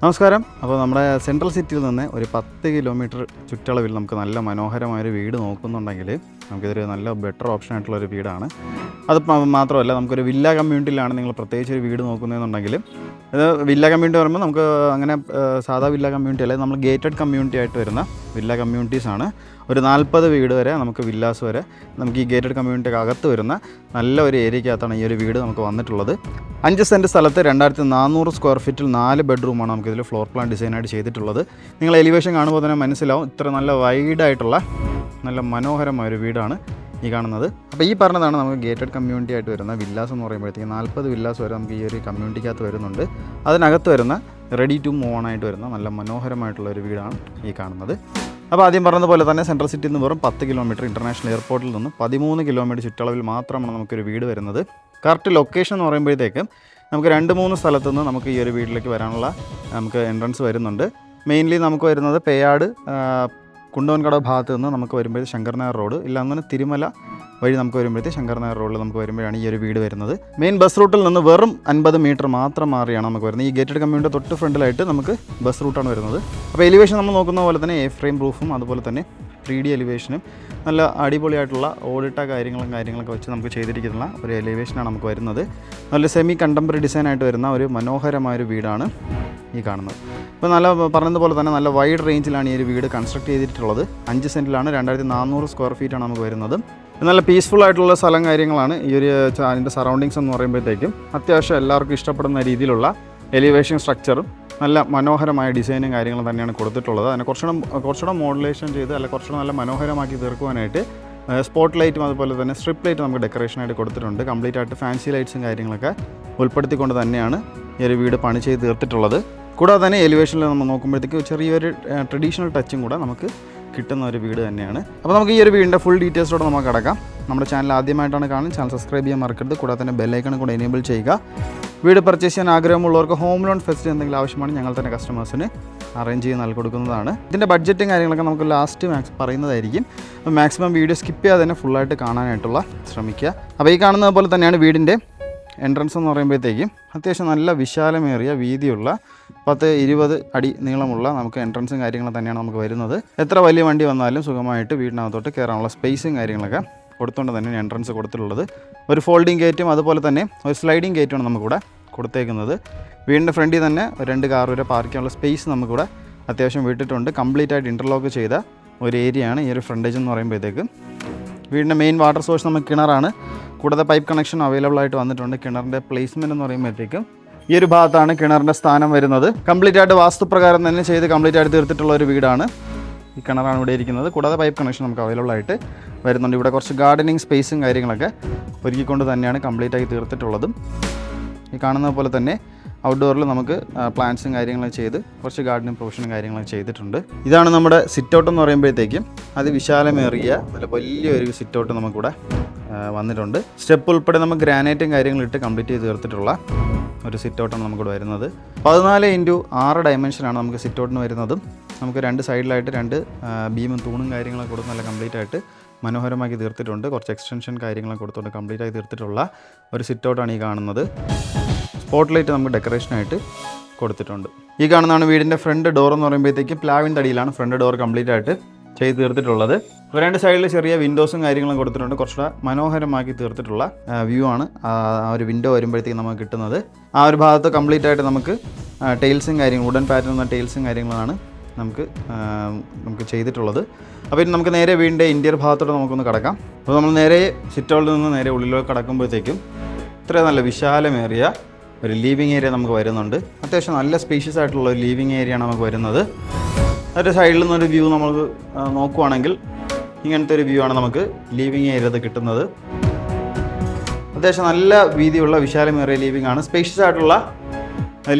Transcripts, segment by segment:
നമസ്കാരം. അപ്പോൾ നമ്മുടെ സെൻട്രൽ സിറ്റിയിൽ നിന്ന് ഒരു 10 കിലോമീറ്റർ ചുറ്റളവിൽ നമുക്ക് നല്ല മനോഹരമായൊരു വീട് നോക്കുന്നുണ്ടെങ്കിൽ നമുക്കിതൊരു നല്ല ബെറ്റർ ഓപ്ഷൻ ആയിട്ടുള്ളൊരു വീടാണ്. അത് മാത്രമല്ല, നമുക്കൊരു വില്ല കമ്മ്യൂണിറ്റിയിലാണ് നിങ്ങൾ പ്രത്യേകിച്ച് ഒരു വീട് നോക്കുന്നതെന്നുണ്ടെങ്കിൽ, ഇത് വില്ല കമ്മ്യൂണിറ്റി പറയുമ്പോൾ നമുക്ക് അങ്ങനെ സാധാ വില്ല കമ്മ്യൂണിറ്റി അല്ല, നമ്മൾ ഗേറ്റഡ് കമ്മ്യൂണിറ്റി ആയിട്ട് വരുന്ന വില്ല കമ്മ്യൂണിറ്റീസാണ്. ഒരു 40 വീട് വരെ നമുക്ക് വില്ലാസ് വരെ നമുക്ക് ഈ ഗേറ്റഡ് കമ്മ്യൂണിറ്റിക്ക് അകത്ത് വരുന്ന നല്ല ഒരു ഏരിയക്കകത്താണ് ഈ ഒരു വീട് നമുക്ക് വന്നിട്ടുള്ളത്. 5 സെൻറ്റ് സ്ഥലത്ത് 2400 സ്ക്വയർ ഫീറ്റിൽ 4 ബെഡ്റൂമാണ് നമുക്കിതിൽ ഫ്ലോർ പ്ലാൻ ഡിസൈനായിട്ട് ചെയ്തിട്ടുള്ളത്. നിങ്ങൾ എലിവേഷൻ കാണുമ്പോൾ തന്നെ മനസ്സിലാവും, ഇത്ര നല്ല വൈഡായിട്ടുള്ള നല്ല മനോഹരമായൊരു വീടാണ് ഈ കാണുന്നത്. അപ്പോൾ ഈ പറഞ്ഞതാണ് നമുക്ക് ഗേറ്റഡ് കമ്മ്യൂണിറ്റി ആയിട്ട് വരുന്ന വില്ലാസ് എന്ന് പറയുമ്പോഴത്തേക്ക് 40 വില്ലാസ് വരെ നമുക്ക് ഈ ഒരു കമ്മ്യൂണിറ്റിക്കകത്ത് വരുന്നുണ്ട്. അതിനകത്ത് വരുന്ന റെഡി ടു മൂവ് ഓൺ ആയിട്ട് വരുന്ന നല്ല മനോഹരമായിട്ടുള്ള ഒരു വീടാണ് ഈ കാണുന്നത്. അപ്പോൾ ആദ്യം പറഞ്ഞതുപോലെ തന്നെ സെൻട്രൽ സിറ്റിയിൽ നിന്ന് വെറും 10 കിലോമീറ്റർ, ഇൻ്റർനാഷണൽ എയർപോർട്ടിൽ നിന്ന് 13 കിലോമീറ്റർ ചുറ്റളവിൽ മാത്രമാണ് നമുക്കൊരു വീട് വരുന്നത്. കറക്റ്റ് ലൊക്കേഷൻ എന്ന് പറയുമ്പോഴത്തേക്കും നമുക്ക് 2-3 സ്ഥലത്തുനിന്ന് നമുക്ക് ഈ ഒരു വീട്ടിലേക്ക് വരാനുള്ള നമുക്ക് എൻട്രൻസ് വരുന്നുണ്ട്. മെയിൻലി നമുക്ക് വരുന്നത് പേയാട് കുണ്ടോൻകടവ് ഭാഗത്ത് നിന്ന് നമുക്ക് വരുമ്പോഴത്തെ ശങ്കർനായർ റോഡ്, ഇല്ല അങ്ങനെ തിരുമല വഴി നമുക്ക് വരുമ്പോഴത്തെ ശങ്കർനായർ റോഡിൽ നമുക്ക് വരുമ്പോഴാണ് ഈ ഒരു വീട് വരുന്നത്. മെയിൻ ബസ് റൂട്ടിൽ നിന്ന് വെറും 50 മീറ്റർ മാത്രം മാറിയാണ് നമുക്ക് വരുന്നത്. ഈ ഗേറ്റഡ് കമ്മ്യൂണിറ്റി തൊട്ട് ഫ്രണ്ടിലായിട്ട് നമുക്ക് ബസ് റൂട്ടാണ് വരുന്നത്. അപ്പോൾ എലിവേഷൻ നമ്മൾ നോക്കുന്ന പോലെ തന്നെ ഫ്രെയിം റൂഫും അതുപോലെ തന്നെ 3D എലിവേഷനും നല്ല അടിപൊളിയായിട്ടുള്ള ഓടിട്ട കാര്യങ്ങളൊക്കെ വെച്ച് നമുക്ക് ചെയ്തിരിക്കുന്ന ഒരു എലിവേഷനാണ് നമുക്ക് വരുന്നത്. നല്ല സെമി കണ്ടംപററി ഡിസൈനായിട്ട് വരുന്ന ഒരു മനോഹരമായൊരു വീടാണ് ഈ കാണുന്നത്. ഇപ്പോൾ നല്ല പറഞ്ഞതുപോലെ തന്നെ നല്ല വൈഡ് റേഞ്ചിലാണ് ഈ ഒരു വീട് കൺസ്ട്രക്ട് ചെയ്തിട്ടുള്ളത്. 5 സെൻറ്റിലാണ് 2400 സ്ക്വയർ ഫീറ്റാണ് നമുക്ക് വരുന്നത്. നല്ല പീസ്ഫുൾ ആയിട്ടുള്ള സ്ഥലം കാര്യങ്ങളാണ് ഈ ഒരു അതിൻ്റെ സറൗണ്ടിങ്സ് എന്ന് പറയുമ്പോഴത്തേക്കും. അത്യാവശ്യം എല്ലാവർക്കും ഇഷ്ടപ്പെടുന്ന രീതിയിലുള്ള എലിവേഷൻ സ്ട്രക്ചറും നല്ല മനോഹരമായ ഡിസൈനും കാര്യങ്ങളും തന്നെയാണ് കൊടുത്തിട്ടുള്ളത്. അതിനെ കുറച്ചുകൂടെ മോഡുലേഷൻ ചെയ്ത് കുറച്ചുകൂടെ നല്ല മനോഹരമാക്കി തീർക്കുവാനായിട്ട് സ്പോട്ട് ലൈറ്റും അതുപോലെ തന്നെ സ്ട്രിപ്പ് ലൈറ്റ് നമുക്ക് ഡെക്കറേഷനായിട്ട് കൊടുത്തിട്ടുണ്ട്. കംപ്ലീറ്റ് ആയിട്ട് ഫാൻസി ലൈറ്റ്സും കാര്യങ്ങളൊക്കെ ഉൾപ്പെടുത്തിക്കൊണ്ട് തന്നെയാണ് ഈ ഒരു വീട് പണി ചെയ്ത് തീർത്തിട്ടുള്ളത്. കൂടാതെ തന്നെ എലിവേഷനിൽ നമ്മൾ നോക്കുമ്പോഴത്തേക്ക് ചെറിയൊരു ട്രഡീഷണൽ ടച്ചും കൂടെ നമുക്ക് കിട്ടുന്ന ഒരു വീട് തന്നെയാണ്. അപ്പോൾ നമുക്ക് ഈ ഒരു വീടിൻ്റെ ഫുൾ ഡീറ്റെയിൽസോടെ നമുക്ക് കിടക്കാം. നമ്മുടെ ചാനൽ ആദ്യമായിട്ടാണ് കാണുന്നത്, ചാനൽ സബ്സ്ക്രൈബ് ചെയ്യാൻ മറക്കരുത്. കൂടാതെ തന്നെ ബെല്ലൈക്കൺ കൂടെ എനേബിൾ ചെയ്യുക. വീട് പർച്ചേസ് ചെയ്യാൻ ആഗ്രഹമുള്ളവർക്ക് ഹോം ലോൺ ഫെസിലിറ്റി എന്തെങ്കിലും ആവശ്യമാണ്, ഞങ്ങൾ തന്നെ കസ്റ്റമേഴ്സിന് അറേഞ്ച് ചെയ്ത് നൽകി കൊടുക്കുന്നതാണ്. ഇതിൻ്റെ ബഡ്ജറ്റും കാര്യങ്ങളൊക്കെ നമുക്ക് ലാസ്റ്റ് പറയുന്നതായിരിക്കും. അപ്പോൾ മാക്സിമം വീഡിയോ സ്കിപ്പ് ചെയ്യാതെ തന്നെ ഫുള്ളായിട്ട് കാണാനായിട്ടുള്ള ശ്രമിക്കുക. അപ്പോൾ ഈ കാണുന്നത് പോലെ തന്നെയാണ് വീടിൻ്റെ എൻട്രൻസ് എന്ന് പറയുമ്പോഴത്തേക്കും അത്യാവശ്യം നല്ല വിശാലമേറിയ വീതിയുള്ള 10-20 അടി നീളമുള്ള നമുക്ക് എൻട്രൻസും കാര്യങ്ങളും തന്നെയാണ് നമുക്ക് വരുന്നത്. എത്ര വലിയ വണ്ടി വന്നാലും സുഖമായിട്ട് വീടിനകത്തോട്ട് കയറാനുള്ള സ്പേസും കാര്യങ്ങളൊക്കെ കൊടുത്തുകൊണ്ട് തന്നെയാണ് എൻട്രൻസ് കൊടുത്തിട്ടുള്ളത്. ഒരു ഫോൾഡിംഗ് ഗേറ്റും അതുപോലെ തന്നെ ഒരു സ്ലൈഡിംഗ് ഗേറ്റുമാണ് നമുക്കിവിടെ കൊടുത്തേക്കുന്നത്. വീടിൻ്റെ ഫ്രണ്ടിൽ തന്നെ 2 കാർ വരെ പാർക്ക് ചെയ്യാനുള്ള സ്പേസ് നമുക്കിവിടെ അത്യാവശ്യം വിട്ടിട്ടുണ്ട്. കംപ്ലീറ്റ് ആയിട്ട് ഇൻ്റർലോക്ക് ചെയ്ത ഒരു ഏരിയയാണ് ഈ ഒരു ഫ്രണ്ടേജ് എന്ന് പറയുമ്പോഴത്തേക്കും. വീടിൻ്റെ മെയിൻ വാട്ടർ സോഴ്സ് നമുക്ക് കിണറാണ്. കൂടാതെ പൈപ്പ് കണക്ഷൻ അവൈലബിൾ ആയിട്ട് വന്നിട്ടുണ്ട്. കിണറിൻ്റെ പ്ലേസ്മെൻറ്റ് എന്ന് പറയുമ്പോഴത്തേക്കും ഈ ഒരു ഭാഗത്താണ് കിണറിൻ്റെ സ്ഥാനം വരുന്നത്. കംപ്ലീറ്റ് ആയിട്ട് വാസ്തുപ്രകാരം തന്നെ ചെയ്ത് കംപ്ലീറ്റ് ആയിട്ട് തീർത്തിട്ടുള്ള ഒരു വീടാണ്. ഈ കിണറാണ് ഇവിടെ ഇരിക്കുന്നത്. കൂടാതെ പൈപ്പ് കണക്ഷൻ നമുക്ക് അവൈലബിൾ ആയിട്ട് വരുന്നുണ്ട്. ഇവിടെ കുറച്ച് ഗാർഡനിങ് സ്പേസും കാര്യങ്ങളൊക്കെ ഒരുക്കിക്കൊണ്ട് തന്നെയാണ് കംപ്ലീറ്റ് ആയി തീർത്തിട്ടുള്ളതും. ഈ കാണുന്ന പോലെ തന്നെ ഔട്ട്ഡോറിൽ നമുക്ക് പ്ലാന്റ്സും കാര്യങ്ങളും ചെയ്ത് കുറച്ച് ഗാർഡനിങ് പ്രൊവിഷനും കാര്യങ്ങളും ചെയ്തിട്ടുണ്ട്. ഇതാണ് നമ്മുടെ സിറ്റ് ഔട്ട് എന്ന് പറയുമ്പോഴത്തേക്കും അതിവിശാലമേറിയ നല്ല വലിയൊരു സിറ്റ് ഔട്ട് നമുക്കിവിടെ വന്നിട്ടുണ്ട്. സ്റ്റെപ്പ് ഉൾപ്പെടെ നമുക്ക് ഗ്രാനൈറ്റും കാര്യങ്ങളിട്ട് കംപ്ലീറ്റ് ചെയ്ത് തീർത്തിട്ടുള്ള ഒരു സിറ്റ് ഔട്ടാണ് നമുക്കിവിടെ വരുന്നത്. 14x6 ഡയമെൻഷനാണ് നമുക്ക് സിറ്റ് ഔട്ടിന് വരുന്നതും. നമുക്ക് 2 സൈഡിലായിട്ട് 2 ബീമും തൂണും കാര്യങ്ങളൊക്കെ കൊടുത്ത് നല്ല കംപ്ലീറ്റ് ആയിട്ട് മനോഹരമാക്കി തീർത്തിട്ടുണ്ട്. കുറച്ച് എക്സ്റ്റൻഷൻ കാര്യങ്ങളൊക്കെ കൊടുത്തുകൊണ്ട് കംപ്ലീറ്റ് ആയി തീർത്തിട്ടുള്ള ഒരു സിറ്റ് ഔട്ടാണ് ഈ കാണുന്നത്. സ്പോട്ട് ലൈറ്റ് നമുക്ക് ഡെക്കറേഷനായിട്ട് കൊടുത്തിട്ടുണ്ട്. ഈ കാണുന്നതാണ് വീടിൻ്റെ ഫ്രണ്ട് ഡോർ എന്ന് പറയുമ്പോഴത്തേക്കും പ്ലാവിൻ തടിയിലാണ് ഫ്രണ്ട് ഡോർ കംപ്ലീറ്റ് ആയിട്ട് ചെയ്ത് തീർത്തിട്ടുള്ളത്. 2 സൈഡിൽ ചെറിയ വിൻഡോസും കാര്യങ്ങളും കൊടുത്തിട്ടുണ്ട്. കുറച്ചുകൂടെ മനോഹരമാക്കി തീർത്തിട്ടുള്ള വ്യൂ ആണ് ആ ഒരു വിൻഡോ വരുമ്പോഴത്തേക്കും നമുക്ക് കിട്ടുന്നത്. ആ ഒരു ഭാഗത്ത് കംപ്ലീറ്റ് ആയിട്ട് നമുക്ക് ടൈൽസും കാര്യങ്ങളും വുഡൻ പാറ്റേൺ എന്ന ടൈൽസും കാര്യങ്ങളാണ് നമുക്ക് ചെയ്തിട്ടുള്ളത്. അപ്പോൾ ഇനി നമുക്ക് നേരെ വീടിൻ്റെ ഇന്റീരിയർ ഭാഗത്തോട്ട് നമുക്കൊന്ന് കിടക്കാം. അപ്പോൾ നമ്മൾ നേരെ സിറ്റ് ഔട്ടിൽ നിന്ന് നേരെ ഉള്ളിലേക്ക് കിടക്കുമ്പോഴത്തേക്കും ഇത്രയും നല്ല വിശാലമേറിയ ഒരു ലീവിങ് ഏരിയ നമുക്ക് വരുന്നുണ്ട്. അത്യാവശ്യം നല്ല സ്പേഷ്യസ് ആയിട്ടുള്ള ഒരു ലീവിങ് ഏരിയയാണ് നമുക്ക് വരുന്നത്. അതിൻ്റെ സൈഡിൽ നിന്നൊരു വ്യൂ നമ്മൾ നോക്കുവാണെങ്കിൽ ഇങ്ങനത്തെ ഒരു വ്യൂ ആണ് നമുക്ക് ലീവിങ് ഏരിയയിൽ കിട്ടുന്നത്. അത്യാവശ്യം നല്ല വീതിയുള്ള വിശാലമേറിയ ലീവിങ് ആണ്. സ്പേഷ്യസ് ആയിട്ടുള്ള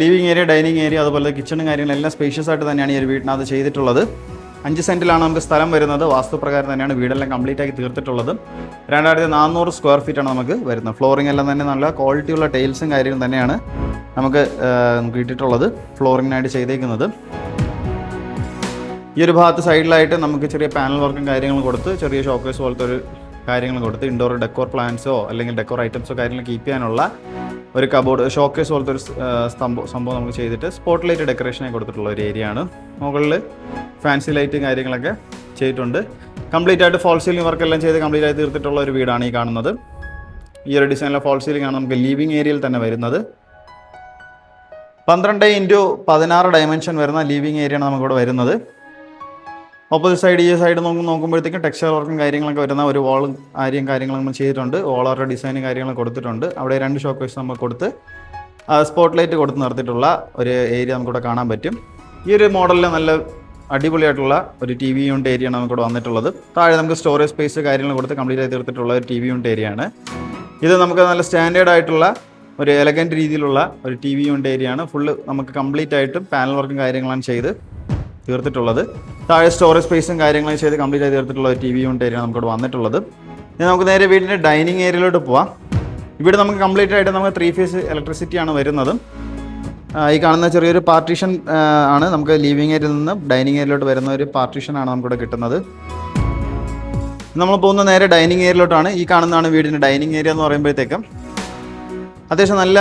ലീവിങ് ഏരിയ, ഡൈനിങ് ഏരിയ, അതുപോലെ കിച്ചണും കാര്യങ്ങളെല്ലാം സ്പേഷ്യസ് ആയിട്ട് തന്നെയാണ് ഈ ഒരു വീടിനകത്ത് ചെയ്തിട്ടുള്ളത്. 5 സെൻറ്റിലാണ് നമുക്ക് സ്ഥലം വരുന്നത്. വാസ്തുപ്രകാരം തന്നെയാണ് വീടെല്ലാം കംപ്ലീറ്റ് ആക്കി തീർത്തിട്ടുള്ളത്. 2400 സ്ക്വയർ ഫീറ്റാണ് നമുക്ക് വരുന്നത്. ഫ്ലോറിംഗ് എല്ലാം തന്നെ നല്ല ക്വാളിറ്റിയുള്ള ടൈൽസും കാര്യങ്ങളും തന്നെയാണ് നമുക്ക് ഇട്ടിട്ടുള്ളത്, ഫ്ലോറിങ്ങിനായിട്ട് ചെയ്തേക്കുന്നത്. ഈ ഒരു ഭാഗത്ത് സൈഡിലായിട്ട് നമുക്ക് ചെറിയ പാനൽ വർക്കും കാര്യങ്ങളും കൊടുത്ത് ചെറിയ ഷോക്കേസ് പോലത്തെ ഒരു കാര്യങ്ങൾ കൊടുത്ത് ഇൻഡോർ ഡെക്കോർ പ്ലാന്റ്സോ അല്ലെങ്കിൽ ഡെക്കോർ ഐറ്റംസോ കാര്യങ്ങൾ കീപ്പ് ചെയ്യാനുള്ള ഒരു കബോർഡ് ഷോക്കേസ് പോലത്തെ ഒരു സംഭവം നമുക്ക് ചെയ്തിട്ട് സ്പോട്ട് ലൈറ്റ് ഡെക്കറേഷനായി കൊടുത്തിട്ടുള്ള ഒരു ഏരിയ ആണ്. മുകളിൽ ഫാൻസി ലൈറ്റ് കാര്യങ്ങളൊക്കെ ചെയ്തിട്ടുണ്ട്. കംപ്ലീറ്റ് ആയിട്ട് ഫോൾ സീലിംഗ് വർക്കെല്ലാം ചെയ്ത് കംപ്ലീറ്റ് ആയി തീർത്തിട്ടുള്ള ഒരു വീടാണ് ഈ കാണുന്നത്. ഈ ഒരു ഡിസൈനിലെ ഫോൾ സീലിംഗ് ആണ് നമുക്ക് ലിവിങ് ഏരിയയിൽ തന്നെ വരുന്നത്. 12x16 ഡയമെൻഷൻ വരുന്ന ലിവിങ് ഏരിയയാണ് നമുക്കിവിടെ വരുന്നത്. ഓപ്പോസിറ്റ് സൈഡ് ഈ സൈഡ് നോക്കുമ്പോഴത്തേക്കും ടെക്സ്ചർ വർക്കും കാര്യങ്ങളൊക്കെ വരുന്ന ഒരു വാൾ ആര്യയും കാര്യങ്ങളും നമ്മൾ ചെയ്തിട്ടുണ്ട്. വാളറുടെ ഡിസൈനും കാര്യങ്ങളും കൊടുത്തിട്ടുണ്ട്. അവിടെ 2 ഷോക്കേസ് നമ്മൾ കൊടുത്ത് സ്പോട്ട് ലൈറ്റ് കൊടുത്ത് നിർത്തിയിട്ടുള്ള ഒരു ഏരിയ നമുക്കിവിടെ കാണാൻ പറ്റും. ഈ ഒരു മോഡലിൽ നല്ല അടിപൊളിയായിട്ടുള്ള ഒരു ടി വി യൂണിറ്റ് ഏരിയയാണ് നമുക്കിവിടെ വന്നിട്ടുള്ളത്. താഴെ നമുക്ക് സ്റ്റോറേജ് സ്പേസ് കാര്യങ്ങൾ കൊടുത്ത് കംപ്ലീറ്റ് ആയി തീർത്തിട്ടുള്ള ഒരു ടി വി യൂണിറ്റ് ഏരിയയാണ്. ഇത് നമുക്ക് നല്ല സ്റ്റാൻഡേർഡ് ആയിട്ടുള്ള ഒരു എലഗൻറ്റ് രീതിയിലുള്ള ഒരു ടി വി യൂണിറ്റ് ഏരിയയാണ്. ഫുള്ള് നമുക്ക് കംപ്ലീറ്റ് ആയിട്ടും പാനൽ വർക്കും കാര്യങ്ങളാണ് ചെയ്ത് തീർത്തിട്ടുള്ളത്. താഴെ സ്റ്റോറേജ് സ്പേസും കാര്യങ്ങളും ചെയ്ത് കംപ്ലീറ്റ് ആയി തീർത്തിട്ടുള്ള ഒരു ടി വി യൂണിറ്റ് ഏരിയയാണ് നമുക്കിവിടെ വന്നിട്ടുള്ളത്. ഇനി നമുക്ക് നേരെ വീടിൻ്റെ ഡൈനിങ് ഏരിയയിലോട്ട് പോവാം. ഇവിടെ നമുക്ക് കംപ്ലീറ്റ് ആയിട്ട് നമുക്ക് 3 ഫേസ് ഇലക്ട്രിസിറ്റിയാണ് വരുന്നത്. ഈ കാണുന്ന ചെറിയൊരു പാർട്ടീഷൻ ആണ് നമുക്ക് ലിവിങ് ഏരിയയിൽ നിന്ന് ഡൈനിങ് ഏരിയയിലോട്ട് വരുന്ന ഒരു പാർട്ടീഷനാണ് നമുക്കിവിടെ കിട്ടുന്നത്. നമ്മൾ പോകുന്ന നേരെ ഡൈനിങ് ഏരിയയിലോട്ടാണ്. ഈ കാണുന്നതാണ് വീടിൻ്റെ ഡൈനിങ് ഏരിയ എന്ന് പറയുമ്പോഴത്തേക്കും അത്യാവശ്യം നല്ല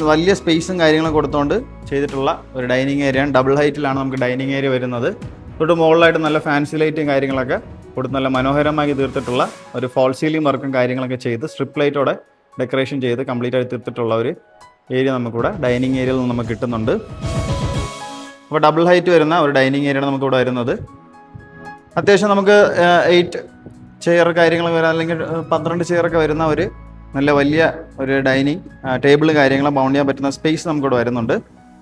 വലിയ സ്പേസും കാര്യങ്ങളും കൊടുത്തുകൊണ്ട് ചെയ്തിട്ടുള്ള ഒരു ഡൈനിങ് ഏരിയയാണ്. ഡബിൾ ഹൈറ്റിലാണ് നമുക്ക് ഡൈനിങ് ഏരിയ വരുന്നത്. തൊട്ട് മുകളിലായിട്ട് നല്ല ഫാൻസി ലൈറ്റും കാര്യങ്ങളൊക്കെ കൊടുത്ത് നല്ല മനോഹരമായി തീർത്തിട്ടുള്ള ഒരു ഫോൾ സീലിംഗ് വർക്കും കാര്യങ്ങളൊക്കെ ചെയ്ത് സ്ട്രിപ്പ് ലൈറ്റോടെ ഡെക്കറേഷൻ ചെയ്ത് കംപ്ലീറ്റ് ആയി തീർത്തിട്ടുള്ള ഒരു ഏരിയ നമുക്കിവിടെ ഡൈനിങ് ഏരിയയിൽ നിന്ന് നമുക്ക് കിട്ടുന്നുണ്ട്. അപ്പോൾ ഡബിൾ ഹൈറ്റ് വരുന്ന ഒരു ഡൈനിങ് ഏരിയയാണ് നമുക്കിവിടെ വരുന്നത്. അത്യാവശ്യം നമുക്ക് 8 ചെയർ കാര്യങ്ങൾ വരാൻ അല്ലെങ്കിൽ 12 ചെയറൊക്കെ വരുന്ന ഒരു നല്ല വലിയ ഒരു ഡൈനിങ് ടേബിൾ കാര്യങ്ങൾ ബൗണ്ട് ചെയ്യാൻ പറ്റുന്ന സ്പേസ് നമുക്കിവിടെ വരുന്നുണ്ട്.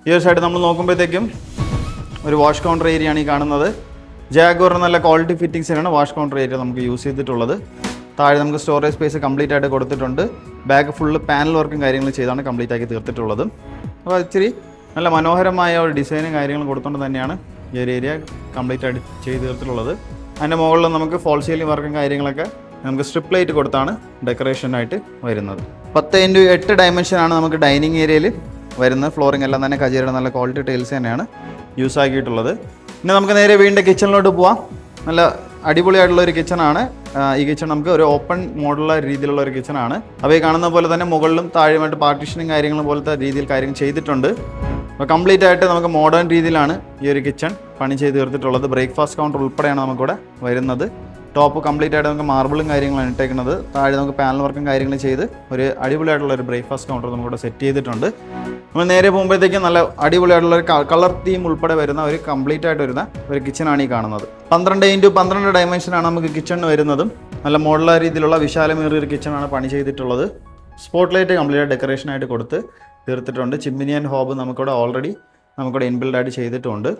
ഈ ഒരു സൈഡ് നമ്മൾ നോക്കുമ്പോഴത്തേക്കും ഒരു വാഷ് കൗണ്ടർ ഏരിയയാണ് ഈ കാണുന്നത്. ജാഗ്വർ നല്ല ക്വാളിറ്റി ഫിറ്റിംഗ്സിനാണ് വാഷ് കൗണ്ടർ ഏരിയ നമുക്ക് യൂസ് ചെയ്തിട്ടുള്ളത്. താഴെ നമുക്ക് സ്റ്റോറേജ് സ്പേസ് കംപ്ലീറ്റ് ആയിട്ട് കൊടുത്തിട്ടുണ്ട്. ബാക്ക് ഫുള്ള് പാനൽ വർക്കും കാര്യങ്ങളും ചെയ്താണ് കംപ്ലീറ്റ് ആക്കി തീർത്തിട്ടുള്ളത്. അപ്പോൾ ഇച്ചിരി നല്ല മനോഹരമായ ഒരു ഡിസൈനും കാര്യങ്ങളും കൊടുത്തുകൊണ്ട് തന്നെയാണ് ഈ ഒരു ഏരിയ കംപ്ലീറ്റ് ആയിട്ട് ചെയ്ത് തീർത്തിട്ടുള്ളത്. അതിൻ്റെ മുകളിൽ നമുക്ക് ഫോൾ സീലിംഗ് വർക്കും കാര്യങ്ങളൊക്കെ നമുക്ക് സ്ട്രിപ്പ് ലൈറ്റ് കൊടുത്താണ് ഡെക്കറേഷനായിട്ട് വരുന്നത്. 10x8 ഡയമെൻഷനാണ് നമുക്ക് ഡൈനിങ് ഏരിയയിൽ വരുന്നത്. ഫ്ലോറിംഗ് എല്ലാം തന്നെ കജേരയുടെ നല്ല ക്വാളിറ്റി ടൈൽസ് തന്നെയാണ് യൂസ് ആക്കിയിട്ടുള്ളത്. പിന്നെ നമുക്ക് നേരെ വീണ്ടും കിച്ചണിലോട്ട് പോവാം. നല്ല അടിപൊളിയായിട്ടുള്ള ഒരു കിച്ചണാണ്. ഈ കിച്ചൺ നമുക്ക് ഒരു ഓപ്പൺ മോഡുള്ള രീതിയിലുള്ള ഒരു കിച്ചണാണ്. അപ്പോൾ ഈ കാണുന്ന പോലെ തന്നെ മുകളിലും താഴെയുമായിട്ട് പാർട്ടീഷനും കാര്യങ്ങളും പോലത്തെ രീതിയിൽ കാര്യങ്ങൾ ചെയ്തിട്ടുണ്ട്. അപ്പോൾ കംപ്ലീറ്റ് ആയിട്ട് നമുക്ക് മോഡേൺ രീതിയിലാണ് ഈ ഒരു കിച്ചൺ പണി ചെയ്ത് തീർത്തിട്ടുള്ളത്. ബ്രേക്ക്ഫാസ്റ്റ് കൗണ്ടർ ഉൾപ്പെടെയാണ് നമുക്കിവിടെ വരുന്നത്. ടോപ്പ് കംപ്ലീറ്റ് ആയിട്ട് നമുക്ക് മാർബിളും കാര്യങ്ങളാണ് ഇട്ടേക്കുന്നത്. താഴെ നമുക്ക് പാനൽ വർക്കും കാര്യങ്ങളും ചെയ്ത് ഒരു അടിപൊളിയായിട്ടുള്ള ഒരു ബ്രേക്ക്ഫാസ്റ്റ് കൗണ്ടർ നമുക്കിവിടെ സെറ്റ് ചെയ്തിട്ടുണ്ട്. നമ്മൾ നേരെ പോകുമ്പോഴത്തേക്കും നല്ല അടിപൊളിയായിട്ടുള്ള ഒരു കളർ തീം ഉൾപ്പെടെ വരുന്ന ഒരു കംപ്ലീറ്റ് ആയിട്ട് വരുന്ന ഒരു കിച്ചണാണ് ഈ കാണുന്നത്. 12x12 ഡയമെൻഷനാണ് നമുക്ക് കിച്ചണിന് വരുന്നതും. നല്ല മോഡുലാർ രീതിയിലുള്ള വിശാലമേറിയ ഒരു കിച്ചണാണ് പണി ചെയ്തിട്ടുള്ളത്. സ്പോട്ട് ലൈറ്റ് കംപ്ലീറ്റ് ഡെക്കറേഷനായിട്ട് കൊടുത്ത് തീർത്തിട്ടുണ്ട്. ചിമ്മിനി ആൻഡ് ഹോബ് നമുക്കിവിടെ ഓൾറെഡി നമുക്കിവിടെ ഇൻബിൽഡ് ആയിട്ട് ചെയ്തിട്ടുണ്ട്.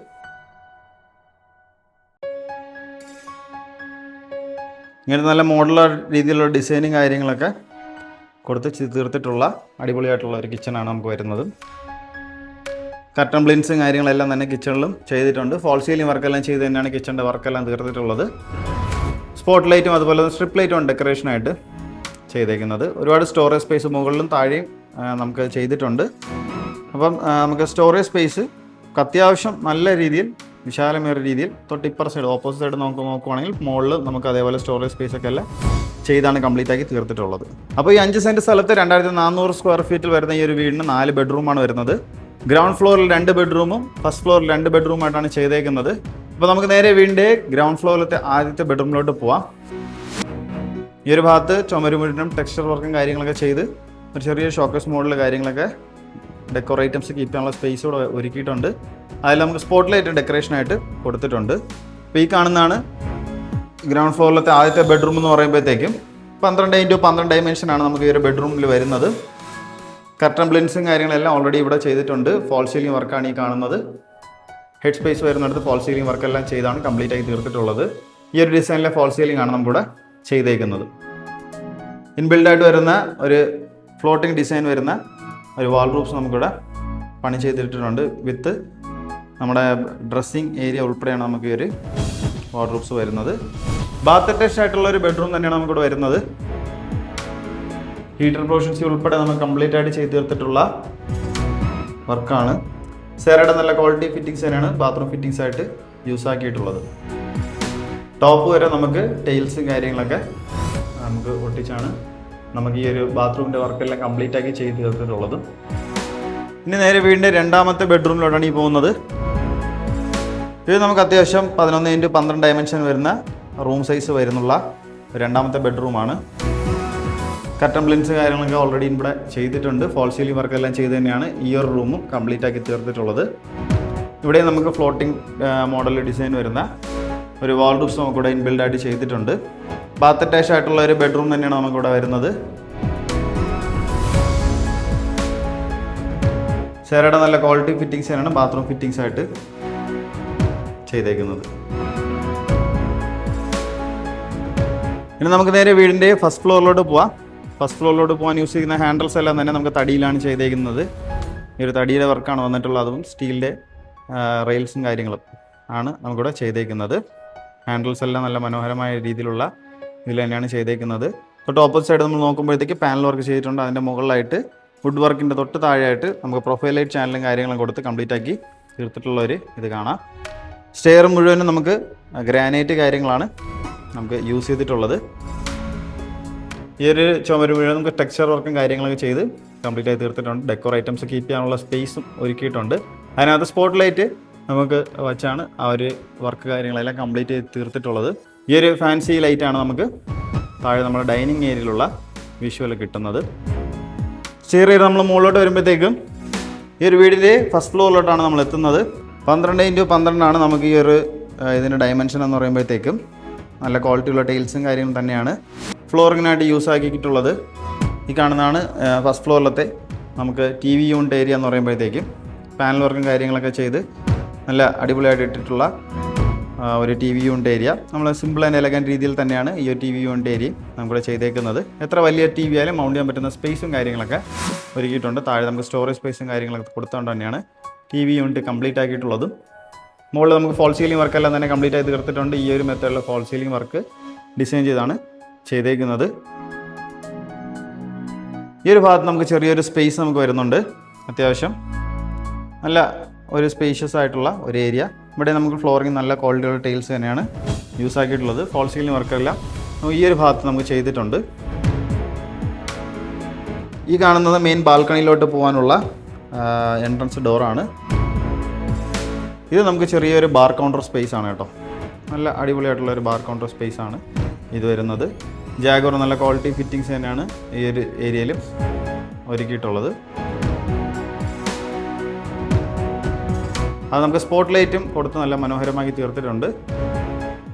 ഇങ്ങനെ നല്ല മോഡുലാർ രീതിയിലുള്ള ഡിസൈനും കാര്യങ്ങളൊക്കെ കൊടുത്ത് തീർത്തിട്ടുള്ള അടിപൊളിയായിട്ടുള്ള ഒരു കിച്ചണാണ് നമുക്ക് വരുന്നത്. കർട്ടൺ ബ്ലിൻസും കാര്യങ്ങളെല്ലാം തന്നെ കിച്ചണിലും ചെയ്തിട്ടുണ്ട്. ഫോൾ സീലിംഗ് വർക്കെല്ലാം ചെയ്ത് തന്നെയാണ് കിച്ചണിൻ്റെ വർക്കെല്ലാം തീർത്തിട്ടുള്ളത്. സ്പോട്ട് ലൈറ്റും അതുപോലെ സ്ട്രിപ്പ് ലൈറ്റും ഡെക്കറേഷനായിട്ട് ചെയ്തേക്കുന്നത്. ഒരുപാട് സ്റ്റോറേജ് സ്പേസ് മുകളിലും താഴെയും നമുക്ക് ചെയ്തിട്ടുണ്ട്. അപ്പം നമുക്ക് സ്റ്റോറേജ് സ്പേസ് അത്യാവശ്യം നല്ല രീതിയിൽ വിശാലമേറിയ രീതിയിൽ തൊട്ടിപ്പുറ സൈഡ് ഓപ്പോസിറ്റ് സൈഡ് നോക്കുവാണെങ്കിൽ മുകളിൽ നമുക്ക് അതേപോലെ സ്റ്റോറേജ് സ്പേസ് ഒക്കെ എല്ലാം ചെയ്താണ് കംപ്ലീറ്റ് ആക്കി തീർത്തിട്ടുള്ളത്. അപ്പോൾ ഈ 5 സെൻറ്റ് സ്ഥലത്ത് 2400 സ്ക്വയർ ഫീറ്റിൽ വരുന്ന ഈ ഒരു വീടിന് 4 ബെഡ്റൂമാണ് വരുന്നത്. ഗ്രൗണ്ട് ഫ്ലോറിൽ 2 ബെഡ്റൂമും ഫസ്റ്റ് ഫ്ലോറിൽ 2 ബെഡ്റൂമായിട്ടാണ് ചെയ്തേക്കുന്നത്. അപ്പോൾ നമുക്ക് നേരെ വീടിൻ്റെ ഗ്രൗണ്ട് ഫ്ലോറിലത്തെ ആദ്യത്തെ ബെഡ്റൂമിലോട്ട് പോവാം. ഈ ഒരു ഭാഗത്ത് ചുമരുമുഴുവനും ടെക്സ്ചർ വർക്കും കാര്യങ്ങളൊക്കെ ചെയ്ത് ഒരു ചെറിയ ഷോക്കേസ് മോഡൽ കാര്യങ്ങളൊക്കെ ഡെക്കോർ ഐറ്റംസ് കീപ്പ് ചെയ്യാനുള്ള സ്പേസ് കൂടെ ഒരുക്കിയിട്ടുണ്ട്. അതിൽ നമുക്ക് സ്പോട്ട് ലൈറ്റ് ഡെക്കറേഷനായിട്ട് കൊടുത്തിട്ടുണ്ട്. അപ്പോൾ ഈ കാണുന്നതാണ് ഗ്രൗണ്ട് ഫ്ലോറിലത്തെ ആദ്യത്തെ ബെഡ്റൂം എന്ന് പറയുമ്പോഴത്തേക്കും 12x12 ഡയമെൻഷനാണ് നമുക്ക് ഈ ഒരു ബെഡ്റൂമിൽ വരുന്നത്. കർട്ടൺ ബ്ലിൻസും കാര്യങ്ങളെല്ലാം ഓൾറെഡി ഇവിടെ ചെയ്തിട്ടുണ്ട്. ഫോൾ സീലിംഗ് വർക്കാണ് ഈ കാണുന്നത്. ഹെഡ് സ്പേസ് വരുന്നിടത്ത് ഫോൾ സീലിംഗ് വർക്കെല്ലാം ചെയ്താണ് കംപ്ലീറ്റ് ആയി തീർത്തിട്ടുള്ളത്. ഈ ഒരു ഡിസൈനിലെ ഫോൾ സീലിംഗ് ആണ് നമുക്കിവിടെ ചെയ്തേക്കുന്നത്. ഇൻബിൽഡായിട്ട് വരുന്ന ഒരു ഫ്ലോട്ടിംഗ് ഡിസൈൻ വരുന്ന ഒരു വാൾ റൂഫ്സ് നമുക്കിവിടെ പണി ചെയ്തിട്ടുണ്ട്. വിത്ത് നമ്മുടെ ഡ്രസ്സിങ് ഏരിയ ഉൾപ്പെടെയാണ് നമുക്ക് ഈ ഒരു വാൾ റൂഫ്സ് വരുന്നത്. ബാത്ത് അറ്റാച്ച്ഡ് ആയിട്ടുള്ള ഒരു ബെഡ്റൂം തന്നെയാണ് നമുക്കിവിടെ വരുന്നത്. ഹീറ്റർ പ്രൊവിഷൻസ് ഉൾപ്പെടെ നമുക്ക് കംപ്ലീറ്റ് ആയിട്ട് ചെയ്ത് തീർത്തിട്ടുള്ള വർക്കാണ്. സെറയുടെ നല്ല ക്വാളിറ്റി ഫിറ്റിംഗ്സ് തന്നെയാണ് ബാത്റൂം ഫിറ്റിംഗ്സ് ആയിട്ട് യൂസ് ആക്കിയിട്ടുള്ളത്. ടോപ്പ് വരെ നമുക്ക് ടൈൽസും കാര്യങ്ങളൊക്കെ നമുക്ക് ഒട്ടിച്ചാണ് നമുക്ക് ഈ ഒരു ബാത്റൂമിൻ്റെ വർക്കെല്ലാം കംപ്ലീറ്റ് ആക്കി ചെയ്ത് തീർത്തിട്ടുള്ളത്. ഇനി നേരെ വീടിൻ്റെ രണ്ടാമത്തെ ബെഡ്റൂമിലോട്ടാണ് ഈ പോകുന്നത്. ഇത് നമുക്ക് അത്യാവശ്യം 11x12 ഡയമെൻഷൻ വരുന്ന റൂം സൈസ് വരുന്നുള്ള രണ്ടാമത്തെ ബെഡ്റൂമാണ്. കർട്ടൻ ബ്ലിൻസ് കാര്യങ്ങളൊക്കെ ഓൾറെഡി ഇവിടെ ചെയ്തിട്ടുണ്ട്. ഫോൾ സീലിംഗ് വർക്കെല്ലാം ചെയ്ത് തന്നെയാണ് ഈ ഒരു റൂമും കംപ്ലീറ്റ് ആക്കി തീർത്തിട്ടുള്ളത്. ഇവിടെ നമുക്ക് ഫ്ലോട്ടിംഗ് മോഡൽ ഡിസൈൻ വരുന്ന ഒരു വാൾഡ്രോബ്സ് നമുക്കിവിടെ ഇൻബിൽഡായിട്ട് ചെയ്തിട്ടുണ്ട്. ബാത്ത് അറ്റാച്ച് ആയിട്ടുള്ള ഒരു ബെഡ്റൂം തന്നെയാണ് നമുക്കിവിടെ വരുന്നത്. സെറയുടെ നല്ല ക്വാളിറ്റി ഫിറ്റിങ്സ് തന്നെയാണ് ബാത്റൂം ഫിറ്റിങ്സ് ആയിട്ട് ചെയ്തേക്കുന്നത്. ഇനി നമുക്ക് നേരെ വീടിൻ്റെ ഫസ്റ്റ് ഫ്ലോറിലോട്ട് പോവാം. ഫസ്റ്റ് ഫ്ലോറിലോട്ട് പോകാൻ യൂസ് ചെയ്യുന്ന ഹാൻഡിൽസ് എല്ലാം തന്നെ നമുക്ക് തടിയിലാണ് ചെയ്തേക്കുന്നത്. ഈ ഒരു തടിയുടെ വർക്കാണ് വന്നിട്ടുള്ളത്. അതും സ്റ്റീലിൻ്റെ റെയിൽസും കാര്യങ്ങളും ആണ് നമുക്കിവിടെ ചെയ്തേക്കുന്നത്. ഹാൻഡിൽസ് എല്ലാം നല്ല മനോഹരമായ രീതിയിലുള്ള ഇതിൽ തന്നെയാണ് ചെയ്തേക്കുന്നത്. തൊട്ട് ഓപ്പോസിറ്റ് സൈഡ് നമ്മൾ നോക്കുമ്പോഴത്തേക്ക് പാനൽ വർക്ക് ചെയ്തിട്ടുണ്ട്. അതിൻ്റെ മുകളിലായിട്ട് വുഡ് വർക്കിൻ്റെ തൊട്ട് താഴെയായിട്ട് നമുക്ക് പ്രൊഫൈൽ ലൈറ്റ് ചാനലും കാര്യങ്ങളും കൊടുത്ത് കംപ്ലീറ്റ് ആക്കി തീർത്തിട്ടുള്ളൊരു ഇത് കാണാം. സ്റ്റെയർ മുഴുവനും നമുക്ക് ഗ്രാനൈറ്റ് കാര്യങ്ങളാണ് നമുക്ക് യൂസ് ചെയ്തിട്ടുള്ളത്. ഈ ഒരു ചുമര് മുഴുവൻ നമുക്ക് ടെക്സ്ചർ വർക്കും കാര്യങ്ങളൊക്കെ ചെയ്ത് കംപ്ലീറ്റ് ആയി തീർത്തിട്ടുണ്ട്. ഡെക്കോർ ഐറ്റംസ് കീപ്പ് ചെയ്യാനുള്ള സ്പേസും ഒരുക്കിയിട്ടുണ്ട്. അതിനകത്ത് സ്പോട്ട് ലൈറ്റ് നമുക്ക് വച്ചാണ് ആ ഒരു വർക്ക് കാര്യങ്ങളെല്ലാം കംപ്ലീറ്റ് ചെയ്ത് തീർത്തിട്ടുള്ളത്. ഈ ഒരു ഫാൻസി ലൈറ്റാണ് നമുക്ക് താഴെ നമ്മുടെ ഡൈനിങ് ഏരിയയിലുള്ള വിഷ്വൽ കിട്ടുന്നത്. സ്റ്റെയർ ചെയ്ത് നമ്മൾ മുകളിലോട്ട് വരുമ്പോഴത്തേക്കും ഈ ഒരു വീടിൻ്റെ ഫസ്റ്റ് ഫ്ലോറിലോട്ടാണ് നമ്മൾ എത്തുന്നത്. 12x12 നമുക്ക് ഈ ഒരു ഇതിൻ്റെ ഡയമെൻഷൻ എന്ന് പറയുമ്പോഴത്തേക്കും നല്ല ക്വാളിറ്റിയുള്ള ടൈൽസും കാര്യങ്ങളും തന്നെയാണ് ഫ്ലോറിങ്ങിനായിട്ട് യൂസ് ആക്കിയിട്ടുള്ളത്. ഈ കാണുന്നതാണ് ഫസ്റ്റ് ഫ്ലോറിലത്തെ നമുക്ക് TV യൂണിറ്റ് ഏരിയ എന്ന് പറയുമ്പോഴത്തേക്കും പാനൽ വർക്കും കാര്യങ്ങളൊക്കെ ചെയ്ത് നല്ല അടിപൊളിയായിട്ട് ഇട്ടിട്ടുള്ള ഒരു TV യൂണിറ്റ് ഏരിയ. നമ്മൾ സിമ്പിൾ ആൻഡ് എലഗൻറ്റ് രീതിയിൽ തന്നെയാണ് ഈ ഒരു TV യൂണിറ്റ് ഏരിയ നമുക്കിവിടെ ചെയ്തേക്കുന്നത്. എത്ര വലിയ TV ആയാലും മൗണ്ട് ചെയ്യാൻ പറ്റുന്ന സ്പേസും കാര്യങ്ങളൊക്കെ ഒരുക്കിയിട്ടുണ്ട്. താഴെ നമുക്ക് സ്റ്റോറേജ് സ്പേസും കാര്യങ്ങളൊക്കെ കൊടുത്തുകൊണ്ട് തന്നെയാണ് TV യൂണിറ്റ് കംപ്ലീറ്റ് ആക്കിയിട്ടുള്ളതും. മുകളിൽ നമുക്ക് ഫോൾ സീലിംഗ് വർക്കെല്ലാം തന്നെ കംപ്ലീറ്റ് ആയി തീർത്തിട്ടുണ്ട്. ഈ ഒരു മെത്തേഡിലുള്ള ഫോൾ സീലിംഗ് വർക്ക് ഡിസൈൻ ചെയ്താണ് ചെയ്തേക്കുന്നത്. ഈ ഒരു ഭാഗത്ത് നമുക്ക് ചെറിയൊരു സ്പേസ് നമുക്ക് വരുന്നുണ്ട്. അത്യാവശ്യം നല്ല ഒരു സ്പേഷ്യസ് ആയിട്ടുള്ള ഒരു ഏരിയ. ഇവിടെ നമുക്ക് ഫ്ലോറിങ് നല്ല ക്വാളിറ്റിയുള്ള ടൈൽസ് തന്നെയാണ് യൂസ് ആക്കിയിട്ടുള്ളത്. ഫോൾ സീലിംഗ് വർക്കെല്ലാം ഈ ഒരു ഭാഗത്ത് നമുക്ക് ചെയ്തിട്ടുണ്ട്. ഈ കാണുന്നത് മെയിൻ ബാൽക്കണിയിലോട്ട് പോകാനുള്ള എൻട്രൻസ് ഡോറാണ്. ഇത് നമുക്ക് ചെറിയൊരു ബാർ കൗണ്ടർ സ്പേസ് ആണ് കേട്ടോ. നല്ല അടിപൊളിയായിട്ടുള്ള ഒരു ബാർ കൗണ്ടർ സ്പേസ് ആണ് ഇത് വരുന്നത്. ജാഗോർ നല്ല ക്വാളിറ്റി ഫിറ്റിങ്സ് തന്നെയാണ് ഈ ഒരു ഏരിയയിലും ഒരുക്കിയിട്ടുള്ളത്. അത് നമുക്ക് സ്പോട്ട് ലൈറ്റും കൊടുത്ത് നല്ല മനോഹരമാക്കി തീർത്തിട്ടുണ്ട്.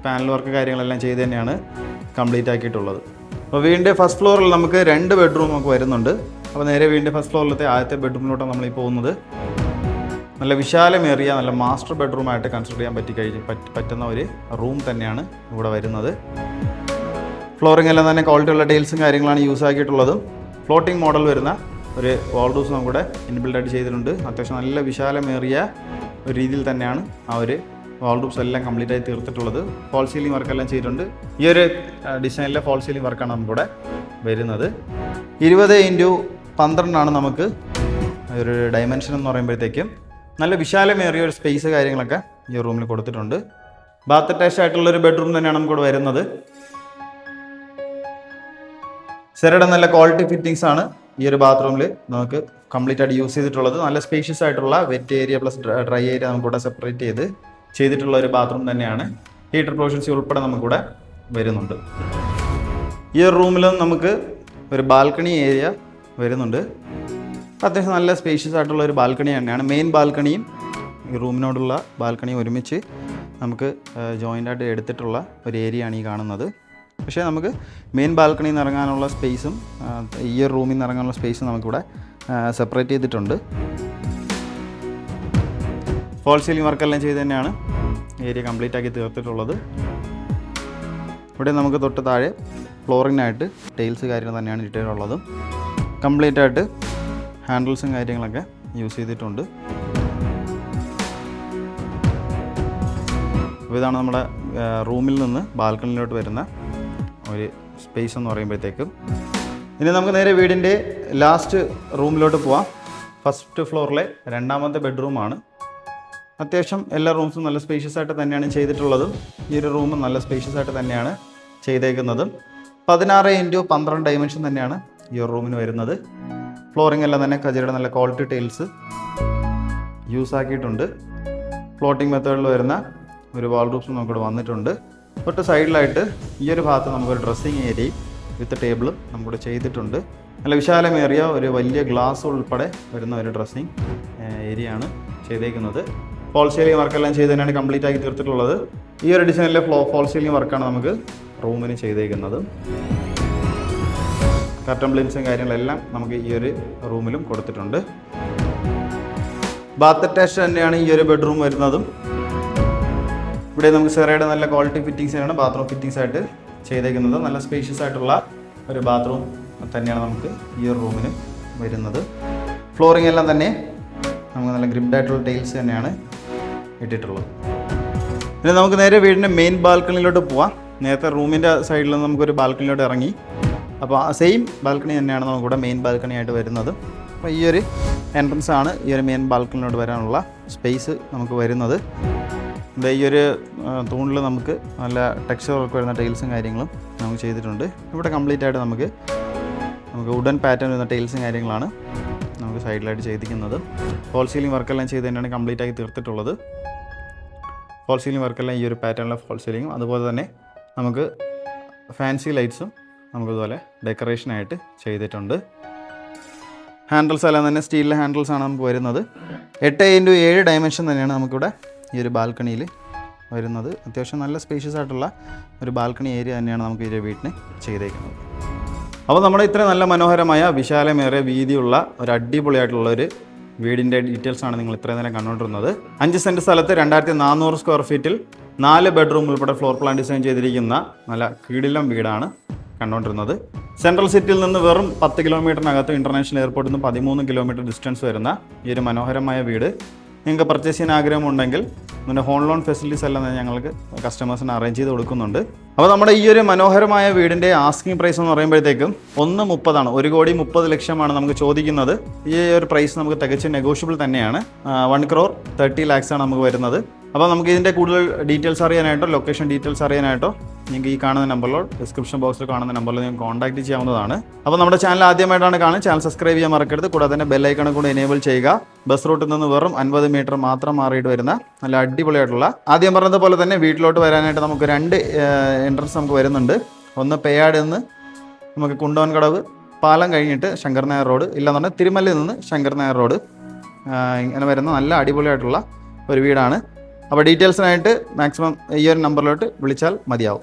പാനൽ വർക്ക് കാര്യങ്ങളെല്ലാം ചെയ്ത് തന്നെയാണ് കംപ്ലീറ്റ് ആക്കിയിട്ടുള്ളത്. അപ്പോൾ വീടിൻ്റെ ഫസ്റ്റ് ഫ്ലോറിൽ നമുക്ക് 2 ബെഡ്റൂം നമുക്ക് വരുന്നുണ്ട്. അപ്പോൾ നേരെ വീടിൻ്റെ ഫസ്റ്റ് ഫ്ലോറിലത്തെ ആദ്യത്തെ ബെഡ്റൂമിലോട്ടാണ് നമ്മളീ പോകുന്നത്. നല്ല വിശാലമേറിയ നല്ല മാസ്റ്റർ ബെഡ്റൂമായിട്ട് കൺസിഡർ ചെയ്യാൻ പറ്റുന്ന ഒരു റൂം തന്നെയാണ് ഇവിടെ വരുന്നത്. ഫ്ലോറിംഗ് എല്ലാം തന്നെ ക്വാളിറ്റിയുള്ള ടൈൽസും കാര്യങ്ങളാണ് യൂസ് ആക്കിയിട്ടുള്ളതും. ഫ്ലോട്ടിംഗ് മോഡൽ വരുന്ന ഒരു വാൾഡ്രോബ്സ് നമുക്കിവിടെ ഇൻബിൽഡായിട്ട് ചെയ്തിട്ടുണ്ട്. അത്യാവശ്യം നല്ല വിശാലമേറിയ ഒരു രീതിയിൽ തന്നെയാണ് ആ ഒരു വാൾഡ്രോബ്സ് എല്ലാം കംപ്ലീറ്റ് ആയി തീർത്തിട്ടുള്ളത്. ഫോൾ സീലിംഗ് വർക്കെല്ലാം ചെയ്തിട്ടുണ്ട്. ഈ ഒരു ഡിസൈനിലെ ഫോൾ സീലിംഗ് വർക്കാണ് നമുക്കിവിടെ വരുന്നത്. 20x12 നമുക്ക് ഒരു ഡയമെൻഷൻ എന്ന് പറയുമ്പോഴത്തേക്കും നല്ല വിശാലമേറിയ ഒരു സ്പേസ് കാര്യങ്ങളൊക്കെ ഈ റൂമിൽ കൊടുത്തിട്ടുണ്ട്. ബാത്ത് അറ്റാച്ച് ആയിട്ടുള്ളൊരു ബെഡ്റൂം തന്നെയാണ് നമുക്കിവിടെ വരുന്നത്. സെറയുടെ നല്ല ക്വാളിറ്റി ഫിറ്റിങ്സ് ആണ് ഈ ഒരു ബാത്റൂമിൽ നമുക്ക് കംപ്ലീറ്റ് ആയിട്ട് യൂസ് ചെയ്തിട്ടുള്ളത്. നല്ല സ്പേഷ്യസ് ആയിട്ടുള്ള wet area plus dry area നമുക്കിവിടെ സെപ്പറേറ്റ് ചെയ്തിട്ടുള്ള ഒരു ബാത്റൂം തന്നെയാണ്. ഹീറ്റർ പ്രൊവിഷൻസ് ഉൾപ്പെടെ നമുക്കിവിടെ വരുന്നുണ്ട്. ഈ ഒരു റൂമിലും നമുക്ക് ഒരു ബാൽക്കണി ഏരിയ വരുന്നുണ്ട്. അത്യാവശ്യം നല്ല സ്പേഷ്യസ് ആയിട്ടുള്ള ഒരു ബാൽക്കണി തന്നെയാണ്. മെയിൻ ബാൽക്കണിയും ഈ റൂമിനോടുള്ള ബാൽക്കണിയും ഒരുമിച്ച് നമുക്ക് ജോയിൻ്റായിട്ട് എടുത്തിട്ടുള്ള ഒരു ഏരിയയാണ് ഈ കാണുന്നത്. പക്ഷേ നമുക്ക് മെയിൻ ബാൽക്കണിയിൽ നിന്ന് ഇറങ്ങാനുള്ള സ്പേസും ഈ ഒരു റൂമിൽ നിന്ന് ഇറങ്ങാനുള്ള സ്പേസും നമുക്കിവിടെ സെപ്പറേറ്റ് ചെയ്തിട്ടുണ്ട്. ഫോൾ സീലിംഗ് വർക്കെല്ലാം ചെയ്ത് തന്നെയാണ് ഏരിയ കംപ്ലീറ്റ് ആക്കി തീർത്തിട്ടുള്ളത്. ഇവിടെ നമുക്ക് തൊട്ട് താഴെ ഫ്ലോറിങ്ങിനായിട്ട് ടൈൽസ് കാര്യങ്ങൾ തന്നെയാണ് ഇട്ടിട്ടുള്ളത്. കംപ്ലീറ്റ് ആയിട്ട് ഹാൻഡിൽസും കാര്യങ്ങളൊക്കെ യൂസ് ചെയ്തിട്ടുണ്ട്. ഇതാണ് നമ്മുടെ റൂമിൽ നിന്ന് ബാൽക്കണിയിലോട്ട് വരുന്ന ഒരു സ്പേസ് എന്ന് പറയുമ്പോഴത്തേക്കും. ഇനി നമുക്ക് നേരെ വീടിൻ്റെ ലാസ്റ്റ് റൂമിലോട്ട് പോവാം. ഫസ്റ്റ് ഫ്ലോറിലെ രണ്ടാമത്തെ ബെഡ്റൂമാണ്. അത്യാവശ്യം എല്ലാ റൂംസും നല്ല സ്പേഷ്യസ് ആയിട്ട് തന്നെയാണ് ചെയ്തിട്ടുള്ളതും. ഈ ഒരു റൂം നല്ല സ്പേഷ്യസ് ആയിട്ട് തന്നെയാണ് ചെയ്തേക്കുന്നതും. 16x12 ഡയമെൻഷൻ തന്നെയാണ് ഈ ഒരു റൂമിന് വരുന്നത്. ഫ്ലോറിംഗ് എല്ലാം തന്നെ കജേരയുടെ നല്ല ക്വാളിറ്റി ടൈൽസ് യൂസ് ആക്കിയിട്ടുണ്ട്. ഫ്ലോട്ടിംഗ് മെത്തേഡിൽ വരുന്ന ഒരു വാൾറൂംസും നമുക്കിവിടെ വന്നിട്ടുണ്ട്. തൊട്ട് സൈഡിലായിട്ട് ഈ ഒരു ഭാഗത്ത് നമുക്കൊരു ഡ്രസ്സിങ് ഏരിയയും വിത്ത് ടേബിളും നമുക്കിവിടെ ചെയ്തിട്ടുണ്ട്. നല്ല വിശാലമേറിയ ഒരു വലിയ ഗ്ലാസ് ഉൾപ്പെടെ വരുന്ന ഒരു ഡ്രസ്സിങ് ഏരിയ ആണ് ചെയ്തേക്കുന്നത്. ഫോൾ സീലിംഗ് വർക്കെല്ലാം ചെയ്ത് തന്നെയാണ് കംപ്ലീറ്റ് ആക്കി തീർത്തിട്ടുള്ളത്. ഈ ഒരു ഡിസൈനിലെ ഫോൾ സീലിംഗ് വർക്കാണ് നമുക്ക് റൂമിന് ചെയ്തേക്കുന്നത്. കർട്ടൻ ബ്ലിംസും കാര്യങ്ങളെല്ലാം നമുക്ക് ഈ ഒരു റൂമിലും കൊടുത്തിട്ടുണ്ട്. ബാത്ത് അറ്റാച്ച് തന്നെയാണ് ഈ ഒരു ബെഡ്റൂം വരുന്നതും. ഇവിടെ നമുക്ക് സെറയുടെ നല്ല ക്വാളിറ്റി ഫിറ്റിങ്സാണ് ബാത്റൂം ഫിറ്റിങ്സ് ആയിട്ട് ചെയ്തേക്കുന്നത്. നല്ല സ്പേഷ്യസ് ആയിട്ടുള്ള ഒരു ബാത്റൂം തന്നെയാണ് നമുക്ക് ഈ ഒരു റൂമിന് വരുന്നത്. ഫ്ലോറിംഗ് എല്ലാം തന്നെ നമുക്ക് നല്ല ഗ്രിപ്ഡ് ആയിട്ടുള്ള ടൈൽസ് തന്നെയാണ് ഇട്ടിട്ടുള്ളത്. പിന്നെ നമുക്ക് നേരെ വീടിൻ്റെ മെയിൻ ബാൽക്കണിയിലോട്ട് പോവാം. നേരത്തെ റൂമിൻ്റെ സൈഡിൽ നിന്ന് നമുക്കൊരു ബാൽക്കണിയിലോട്ട് ഇറങ്ങി. അപ്പോൾ ആ സെയിം ബാൽക്കണി തന്നെയാണ് നമുക്കിവിടെ മെയിൻ ബാൽക്കണി ആയിട്ട് വരുന്നത്. അപ്പോൾ ഈ ഒരു എൻട്രൻസ് ആണ് ഈ ഒരു മെയിൻ ബാൽക്കണിയിലോട്ട് വരാനുള്ള സ്പേസ് നമുക്ക് വരുന്നത്. ഈ ഒരു തൂണിൽ നമുക്ക് നല്ല ടെക്സ്ചർ വർക്ക് വരുന്ന ടൈൽസും കാര്യങ്ങളും നമുക്ക് ചെയ്തിട്ടുണ്ട്. ഇവിടെ കംപ്ലീറ്റ് ആയിട്ട് നമുക്ക് വുഡൻ പാറ്റേൺ വരുന്ന ടൈൽസും കാര്യങ്ങളാണ് നമുക്ക് സൈഡിലായിട്ട് ചെയ്തിരിക്കുന്നത്. ഫോൾ സീലിംഗ് വർക്കെല്ലാം ചെയ്ത് തന്നെയാണ് കംപ്ലീറ്റ് ആക്കി തീർത്തിട്ടുള്ളത്. ഫോൾ സീലിംഗ് വർക്കെല്ലാം ഈ ഒരു പാറ്റേണിലെ ഫോൾ സീലിങ്ങും അതുപോലെ തന്നെ നമുക്ക് ഫാൻസി ലൈറ്റ്സും നമുക്കിതുപോലെ ഡെക്കറേഷനായിട്ട് ചെയ്തിട്ടുണ്ട്. ഹാൻഡിൽസ് എല്ലാം തന്നെ സ്റ്റീലിലെ ഹാൻഡിൽസാണ് നമുക്ക് വരുന്നത്. 8x7 ഡയമെൻഷൻ തന്നെയാണ് നമുക്കിവിടെ ഈ ഒരു ബാൽക്കണിയിൽ വരുന്നത്. അത്യാവശ്യം നല്ല സ്പേഷ്യസ് ആയിട്ടുള്ള ഒരു ബാൽക്കണി ഏരിയ തന്നെയാണ് നമുക്ക് ഈ ഒരു വീട്ടിന് ചെയ്തേക്കുന്നത്. അപ്പോൾ നമ്മുടെ ഇത്ര നല്ല മനോഹരമായ വിശാലമേറിയ വീതിയുള്ള ഒരു അടിപൊളിയായിട്ടുള്ള ഒരു വീടിൻ്റെ ഡീറ്റെയിൽസാണ് നിങ്ങൾ ഇത്രയും നേരം കണ്ടുകൊണ്ടിരുന്നത്. 5 സെൻറ്റ് സ്ഥലത്ത് 2400 സ്ക്വയർ ഫീറ്റിൽ 4 ബെഡ്റൂം ഉൾപ്പെടെ ഫ്ലോർ പ്ലാൻ ഡിസൈൻ ചെയ്തിരിക്കുന്ന നല്ല കീടിലം വീടാണ് കണ്ടുകൊണ്ടിരുന്നത്. സെൻട്രൽ സിറ്റിയിൽ നിന്ന് വെറും 10 കിലോമീറ്ററിനകത്ത് ഇൻ്റർനാഷണൽ എയർപോർട്ടിൽ നിന്ന് 13 കിലോമീറ്റർ ഡിസ്റ്റൻസ് വരുന്ന ഈ ഒരു മനോഹരമായ വീട് നിങ്ങൾക്ക് പർച്ചേസ് ചെയ്യാൻ ആഗ്രഹമുണ്ടെങ്കിൽ ഇതിൻ്റെ ഹോം ലോൺ ഫെസിലിറ്റീസ് എല്ലാം ഞങ്ങൾക്ക് കസ്റ്റമേഴ്സിന് അറേഞ്ച് ചെയ്ത് കൊടുക്കുന്നുണ്ട്. അപ്പോൾ നമ്മുടെ ഈ ഒരു മനോഹരമായ വീടിൻ്റെ ആസ്കിംഗ് പ്രൈസ് എന്ന് പറയുമ്പോഴത്തേക്കും 1.30 1,30,00,000 നമുക്ക് ചോദിക്കുന്നത്. ഈ ഒരു പ്രൈസ് നമുക്ക് തികച്ചും നെഗോഷ്യബിൾ തന്നെയാണ്. 1,30,30,00,000 നമുക്ക് വരുന്നത്. അപ്പോൾ നമുക്ക് ഇതിൻ്റെ കൂടുതൽ ഡീറ്റെയിൽസ് അറിയാനായിട്ടോ ലൊക്കേഷൻ ഡീറ്റെയിൽസ് അറിയാനായിട്ടോ നിങ്ങൾക്ക് ഈ കാണുന്ന നമ്പറിലോ ഡിസ്ക്രിപ്ഷൻ ബോക്സിൽ കാണുന്ന നമ്പറിൽ നിങ്ങൾക്ക് കോൺടാക്ട് ചെയ്യാവുന്നതാണ്. അപ്പോൾ നമ്മുടെ ചാനൽ ആദ്യമായിട്ടാണ് കാണുന്നത്, ചാനൽ സബ്സ്ക്രൈബ് ചെയ്യാൻ മറക്കരുത്. കൂടാതെ തന്നെ ബെൽ ഐക്കൺ കൂടെ എനേബിൾ ചെയ്യുക. ബസ് റൂട്ടിൽ നിന്ന് വെറും 50 മീറ്റർ മാത്രം മാറിയിട്ട് വരുന്ന നല്ല അടിപൊളിയായിട്ടുള്ള, ആദ്യം പറഞ്ഞതുപോലെ തന്നെ വീട്ടിലോട്ട് വരാനായിട്ട് നമുക്ക് 2 എൻട്രൻസ് നമുക്ക് വരുന്നുണ്ട്. ഒന്ന് പേയാട് നിന്ന് നമുക്ക് കുണ്ടോൻകടവ് പാലം കഴിഞ്ഞിട്ട് ശങ്കർ നായർ റോഡ്, ഇല്ലെന്നുണ്ടെങ്കിൽ തിരുമലയിൽ നിന്ന് ശങ്കർ നായർ റോഡ്, ഇങ്ങനെ വരുന്ന നല്ല അടിപൊളിയായിട്ടുള്ള ഒരു വീടാണ്. അപ്പോൾ ഡീറ്റെയിൽസിനായിട്ട് മാക്സിമം ഈ ഒരു നമ്പറിലോട്ട് വിളിച്ചാൽ മതിയാവും.